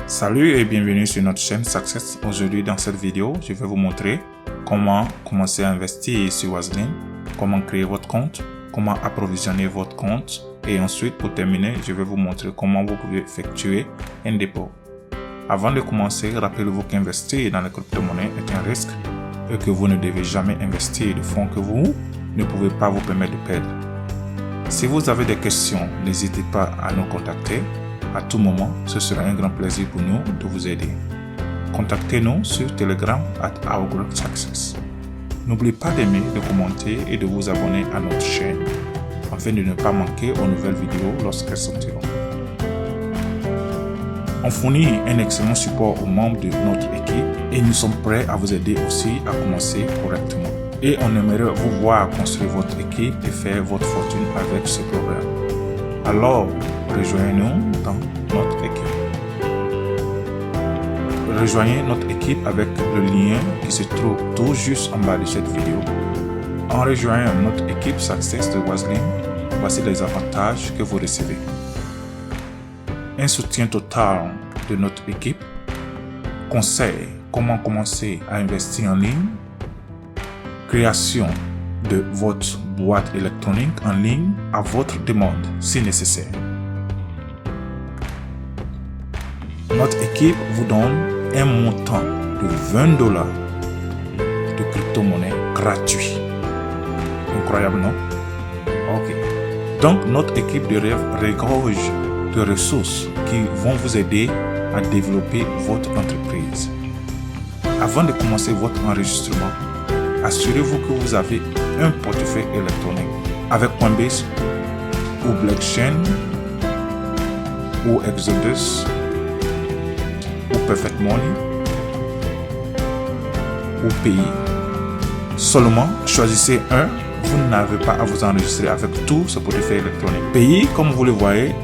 Salut et bienvenue sur notre chaîne Success. Aujourd'hui dans cette vidéo, je vais vous montrer comment commencer à investir sur Wazlin, comment créer votre compte, comment approvisionner votre compte et ensuite pour terminer, je vais vous montrer comment vous pouvez effectuer un dépôt. Avant de commencer, rappelez-vous qu'investir dans les crypto-monnaies est un risque et que vous ne devez jamais investir de fonds que vous ne pouvez pas vous permettre de perdre. Si vous avez des questions, n'hésitez pas à nous contacter. À tout moment, ce sera un grand plaisir pour nous de vous aider. Contactez-nous sur Telegram @OurGroupSuccess. N'oubliez pas d'aimer, de commenter et de vous abonner à notre chaîne afin de ne pas manquer aux nouvelles vidéos lorsqu'elles sortiront. On fournit un excellent support aux membres de notre équipe et nous sommes prêts à vous aider aussi à commencer correctement. Et on aimerait vous voir construire votre équipe et faire votre fortune avec ce programme. Alors, rejoignez-nous dans notre équipe. Rejoignez notre équipe avec le lien qui se trouve tout juste en bas de cette vidéo. En rejoignant notre équipe Success de Wazlin, voici les avantages que vous recevez. Un soutien total de notre équipe, conseil comment commencer à investir en ligne, création de votre boîte électronique en ligne à votre demande si nécessaire. Notre équipe vous donne un montant de $20 de crypto-monnaie gratuit. Incroyable, non? Ok. Donc, notre équipe de rêve regorge de ressources qui vont vous aider à développer votre entreprise. Avant de commencer votre enregistrement, assurez-vous que vous avez un portefeuille électronique avec Coinbase ou Blockchain ou Exodus ou Perfect Money ou PI. Seulement, choisissez un, vous n'avez pas à vous enregistrer avec tout ce portefeuille électronique. PI, comme vous le voyez,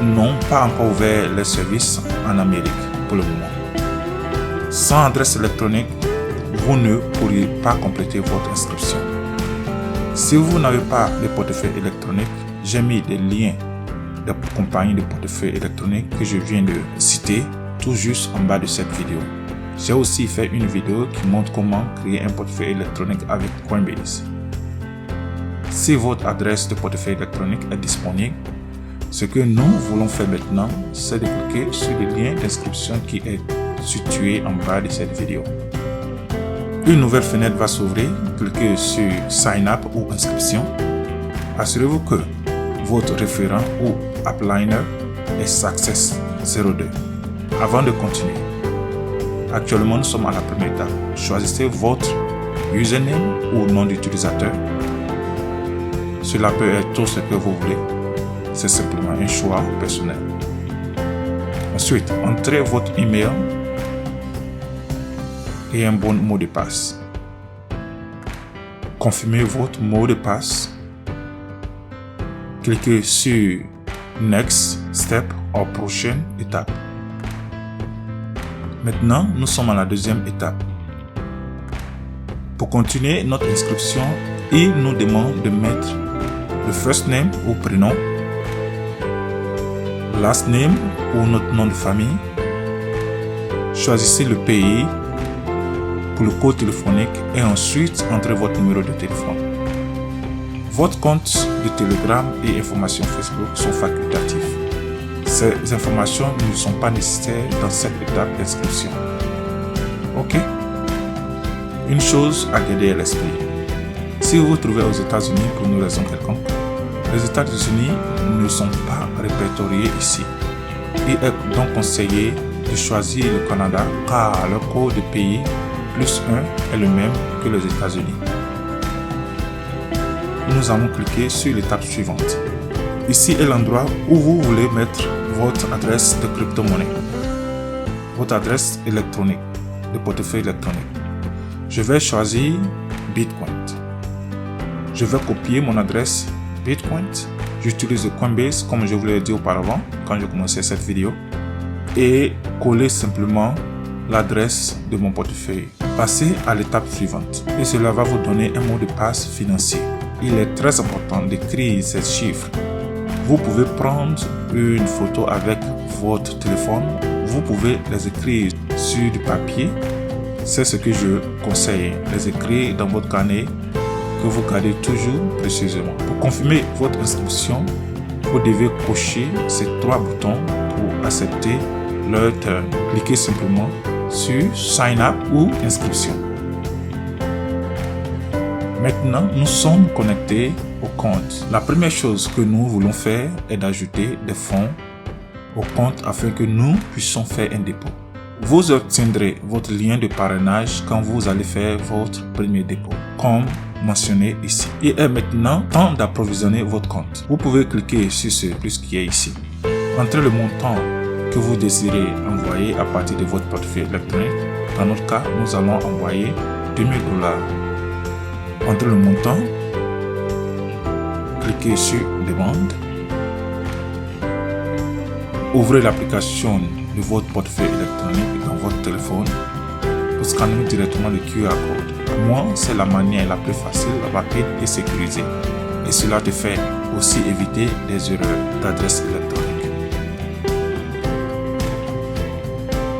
n'ont pas encore ouvert les services en Amérique pour le moment. Sans adresse électronique, vous ne pourriez pas compléter votre inscription. Si vous n'avez pas de portefeuille électronique, j'ai mis des liens de compagnies de portefeuille électronique que je viens de citer tout juste en bas de cette vidéo. J'ai aussi fait une vidéo qui montre comment créer un portefeuille électronique avec Coinbase. Si votre adresse de portefeuille électronique est disponible, ce que nous voulons faire maintenant, c'est de cliquer sur le lien d'inscription qui est situé en bas de cette vidéo. Une nouvelle fenêtre va s'ouvrir, cliquez sur Sign Up ou Inscription. Assurez-vous que votre référent ou upliner est Success 02. Avant de continuer, actuellement nous sommes à la première étape. Choisissez votre username ou nom d'utilisateur. Cela peut être tout ce que vous voulez. C'est simplement un choix personnel. Ensuite, entrez votre email et un bon mot de passe. Confirmez votre mot de passe. Cliquez sur Next Step ou prochaine étape. Maintenant, nous sommes à la deuxième étape. Pour continuer notre inscription, il nous demande de mettre le first name ou prénom, last name ou notre nom de famille. Choisissez le pays pour le code téléphonique et ensuite entrez votre numéro de téléphone. Votre compte de Telegram et informations Facebook sont facultatifs. Ces informations ne sont pas nécessaires dans cette étape d'inscription. Ok? Une chose à garder à l'esprit. Si vous vous trouvez aux États-Unis pour une raison quelconque, les États-Unis ne sont pas répertoriés ici. Il est donc conseillé de choisir le Canada car le code de pays +1 est le même que les États-Unis. Nous allons cliquer sur l'étape suivante. Ici est l'endroit où vous voulez mettre votre adresse de crypto-monnaie, votre adresse électronique, de portefeuille électronique. Je vais choisir Bitcoin. Je vais copier mon adresse Bitcoin. J'utilise Coinbase comme je vous l'ai dit auparavant quand j'ai commencé cette vidéo et coller simplement l'adresse de mon portefeuille. Passez à l'étape suivante et cela va vous donner un mot de passe financier. Il est très important d'écrire ces chiffres. Vous pouvez prendre une photo avec votre téléphone, vous pouvez les écrire sur du papier. C'est ce que je conseille, les écrire dans votre carnet que vous gardez toujours précieusement. Pour confirmer votre inscription, vous devez cocher ces 3 boutons pour accepter leur terme. Cliquez simplement sur Sign Up ou Inscription. Maintenant, nous sommes connectés au compte. La première chose que nous voulons faire est d'ajouter des fonds au compte afin que nous puissions faire un dépôt. Vous obtiendrez votre lien de parrainage quand vous allez faire votre premier dépôt, comme mentionné ici. Il est maintenant temps d'approvisionner votre compte. Vous pouvez cliquer sur ce plus qui est ici. Entrez le montant que vous désirez envoyer à partir de votre portefeuille électronique. Dans notre cas, nous allons envoyer $2000. Entrez le montant. Cliquez sur Demande. Ouvrez l'application de votre portefeuille électronique dans votre téléphone pour scanner directement le QR code. Moi, c'est la manière la plus facile, rapide et sécurisée. Et cela te fait aussi éviter des erreurs d'adresse électronique.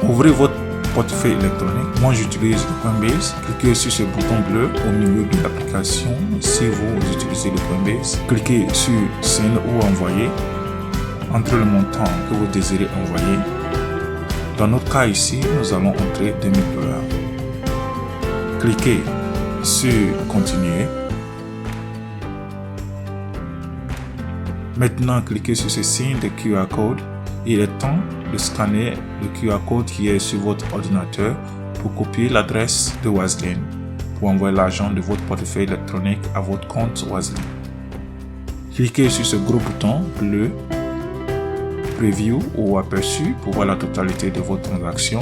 Ouvrez votre portefeuille électronique. Moi, j'utilise le Coinbase. Cliquez sur ce bouton bleu au milieu de l'application si vous utilisez le Coinbase. Cliquez sur Send ou Envoyer. Entrez le montant que vous désirez envoyer. Dans notre cas ici, nous allons entrer $2000. Cliquez sur Continuer. Maintenant, cliquez sur ce signe de QR code. Il est temps de scanner le QR code qui est sur votre ordinateur pour copier l'adresse de Wazlin pour envoyer l'argent de votre portefeuille électronique à votre compte Wazlin. Cliquez sur ce gros bouton bleu Preview ou aperçu pour voir la totalité de votre transaction.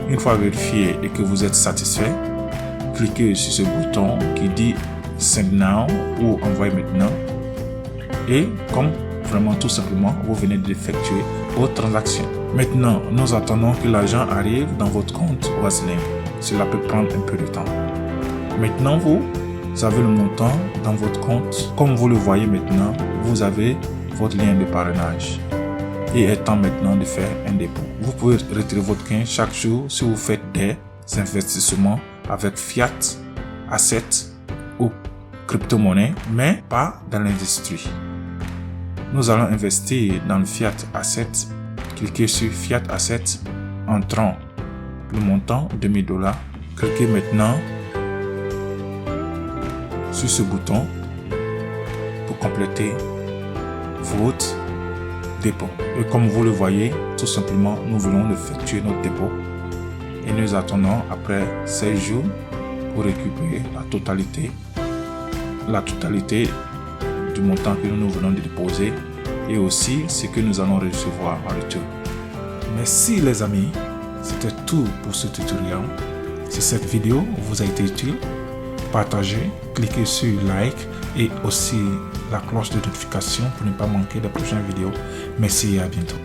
Une fois vérifié et que vous êtes satisfait, cliquez sur ce bouton qui dit Send Now ou Envoyer maintenant. Et comme vraiment tout simplement, vous venez d'effectuer votre transaction. Maintenant, nous attendons que l'argent arrive dans votre compte Wazlin. Cela peut prendre un peu de temps. Maintenant, vous avez le montant dans votre compte. Comme vous le voyez maintenant, vous avez votre lien de parrainage. Il est temps maintenant de faire un dépôt. Vous pouvez retirer votre gain chaque jour si vous faites des investissements avec fiat, assets ou crypto-monnaie, mais pas dans l'industrie. Nous allons investir dans le fiat asset. Cliquez sur fiat asset, entrant le montant $2000. Cliquez maintenant sur ce bouton pour compléter votre dépôt. Et comme vous le voyez, tout simplement, nous voulons effectuer notre dépôt et nous attendons après 16 jours pour récupérer la totalité du montant que nous venons de déposer et aussi ce que nous allons recevoir en retour. Merci les amis, c'était tout pour ce tutoriel. Si cette vidéo vous a été utile, partagez, cliquez sur like et aussi la cloche de notification pour ne pas manquer les prochaines vidéos. Merci et à bientôt.